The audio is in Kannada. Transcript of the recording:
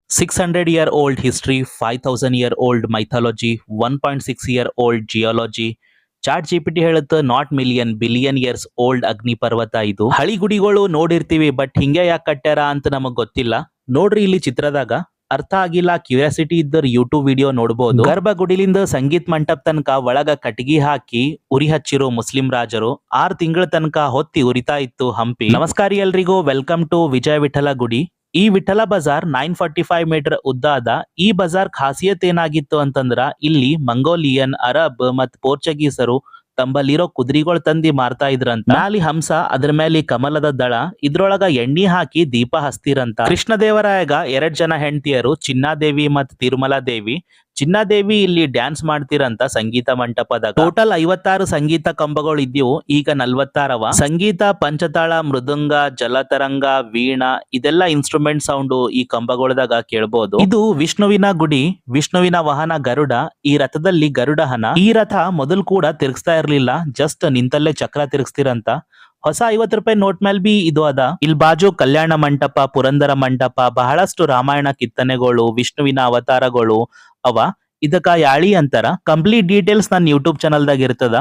600-year-old history, 5,000-year-old mythology, 1.6-year-old geology. Chat GPT ಹೇಳುತ್ತೆ not million billion years old ಅಗ್ನಿ ಪರ್ವತ ಇದು. ಹಳಿ ಗುಡಿಗಳು ನೋಡಿರ್ತೀವಿ, ಬಟ್ ಹಿಂಗೆ ಯಾಕೆ ಕಟ್ಟ್ಯಾರ ಅಂತ ನಮಗ್ ಗೊತ್ತಿಲ್ಲ. ನೋಡ್ರಿ ಇಲ್ಲಿ ಚಿತ್ರದಾಗ ಅರ್ಥ ಆಗಿಲ್ಲ, ಕ್ಯೂರಿಯಾಸಿಟಿ ಇದ್ದರ್ ಯೂಟ್ಯೂಬ್ ವಿಡಿಯೋ ನೋಡಬಹುದು. ಗರ್ಭ ಗುಡಿಲಿಂದ ಸಂಗೀತ್ ಮಂಟಪ ತನಕ ಒಳಗ ಕಟಗಿ ಹಾಕಿ ಉರಿ ಹಚ್ಚಿರೋ ಮುಸ್ಲಿಂ ರಾಜರು 6 ತಿಂಗಳ ತನಕ ಹೊತ್ತಿ ಉರಿತಾ ಇತ್ತು ಹಂಪಿ. ನಮಸ್ಕಾರ ಎಲ್ರಿಗೂ, ವೆಲ್ಕಮ್ ಟು ವಿಜಯ ವಿಠಲ ಗುಡಿ. ಈ ವಿಠಲ ಬಜಾರ್ 945 ಮೀಟರ್ ಉದ್ದ ಅದ. ಈ ಬಜಾರ್ ಖಾಸಿಯತ್ ಏನಾಗಿತ್ತು ಅಂತಂದ್ರ ಇಲ್ಲಿ ಮಂಗೋಲಿಯನ್, ಅರಬ್ ಮತ್ ಪೋರ್ಚುಗೀಸರು ತಂಬಲ್ಲಿರೋ ಕುದುರೆಗಳು ತಂದಿ ಮಾರ್ತಾ ಇದ್ರಂತ. ಮ್ಯಾಲಿ ಹಂಸ, ಅದ್ರ ಮೇಲೆ ಕಮಲದ ದಳ, ಇದ್ರೊಳಗ ಎಣ್ಣಿ ಹಾಕಿ ದೀಪ ಹಸ್ತಿರಂತ. ಕೃಷ್ಣದೇವರಾಯಗ 2 ಜನ ಹೆಂಡತಿಯರು, ಚಿನ್ನಾದೇವಿ ಮತ್ ತಿರುಮಲಾ ದೇವಿ. ಚಿನ್ನಾದೇವಿ ಇಲ್ಲಿ ಡ್ಯಾನ್ಸ್ ಮಾಡ್ತಿರಂತ ಸಂಗೀತ ಮಂಟಪದಾಗ. ಟೋಟಲ್ 56 ಸಂಗೀತ ಕಂಬಗಳು ಇದ್ವು, ಈಗ 46 ಸಂಗೀತ, ಪಂಚತಾಳ, ಮೃದಂಗ, ಜಲತರಂಗ, ವೀಣಾ ಇದೆಲ್ಲ ಇನ್ಸ್ಟ್ರೂಮೆಂಟ್ ಸೌಂಡ್ ಈ ಕಂಬಗಳದಾಗ ಕೇಳಬಹುದು. ಇದು ವಿಷ್ಣುವಿನ ಗುಡಿ. ವಿಷ್ಣುವಿನ ವಾಹನ ಗರುಡ. ಈ ರಥದಲ್ಲಿ ಗರುಡಹನ. ಈ ರಥ ಮೊದಲು ಕೂಡ ತಿರುಗಿಸ್ತಾ ಇರ್ಲಿಲ್ಲ, ಜಸ್ಟ್ ನಿಂತಲ್ಲೇ ಚಕ್ರ ತಿರುಗಿಸ್ತಿರಂತ. ಹೊಸ 50 ರೂಪಾಯಿ ನೋಟ್ ಮೇಲೆ ಬಿ ಇದು ಅದ. ಇಲ್ಲಿ ಬಾಜು ಕಲ್ಯಾಣ ಮಂಟಪ, ಪುರಂದರ ಮಂಟಪ, ಬಹಳಷ್ಟು ರಾಮಾಯಣ ಕಿತ್ತನೆಗಳು, ವಿಷ್ಣುವಿನ ಅವತಾರಗಳು ಅವ. ಇದಕ್ಕ ಯಾಳಿ ಅಂತಾರ. ಕಂಪ್ಲೀಟ್ ಡೀಟೇಲ್ಸ್ ನನ್ನ ಯೂಟ್ಯೂಬ್ ಚಾನಲ್ದಾಗ ಇರ್ತದ,